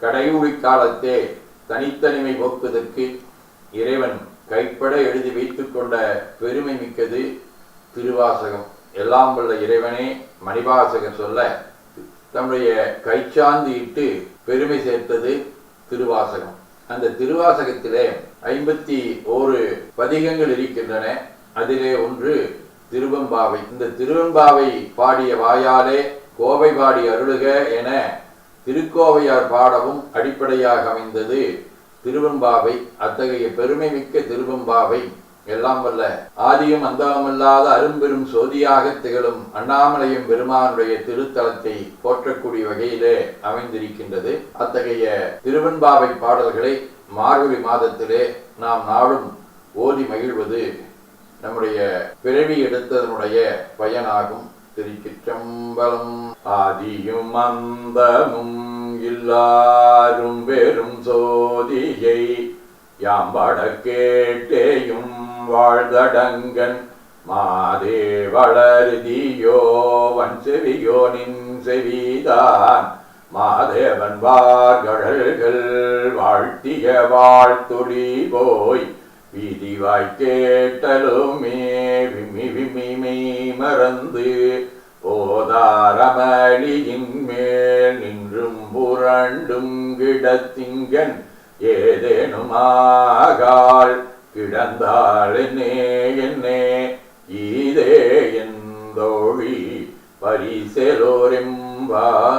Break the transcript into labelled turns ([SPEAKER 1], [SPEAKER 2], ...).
[SPEAKER 1] கடையூழி காலத்தே தனித்தனிமை போக்குவதற்கு இறைவன் கைப்பட எழுதி வைத்துக் கொண்ட பெருமை மிக்கது திருவாசகம். எல்லாம் வல்ல இறைவனே மணிவாசகர் சொல்ல தம்முடைய கைச்சாந்து இட்டு பெருமை சேர்த்தது திருவாசகம். அந்த திருவாசகத்திலே 51 பதிகங்கள் இருக்கின்றன. அதிலே ஒன்று திருவெம்பாவை. இந்த திருவெம்பாவை பாடிய வாயாலே கோவை பாடி அருளுக என திருக்கோவையார் பாடவும் அடிப்படையாக அமைந்தது திருவெம்பாவை. அத்தகைய பெருமை மிக்க திருவெம்பாவை எல்லாம் வல்ல ஆதியும் அந்தமில்லாத அரும்பெரும் சோதியாக திகழும் அண்ணாமலையும் பெருமானுடைய திருத்தலத்தை போற்றக்கூடிய வகையிலே அமைந்திருக்கின்றது. அத்தகைய திருவெம்பாவை பாடல்களை மார்கழி மாதத்திலே நாம் நாளும் ஓதி மகிழ்வது நம்முடைய பிறவி எடுத்ததனுடைய பயனாகும். திருச்சிற்றம்பலம். ஆதியும் அந்தமும் இல்லாரும் பெரும் சோதியை யாம்பட கேட்டேயும் வாழ்தடங்கன் மாதே வளருதியோ வன் செவியோ நின் செவிதான் மாதேவன் வார்கழல்கள் வாழ்த்திய வாழ்த்தொழி போய் வீதிவாய் கேட்டலுமே விம்மி விம்மி மறந்து போதாரமளியின் மேல் நின்றும் புரண்டும் கிடத்திங்கன் ஏதேனும் ஆகாள் கிடந்தாள் என்னே ஈதே எந்தோழி பரிசெலோரெம்பாவாய்.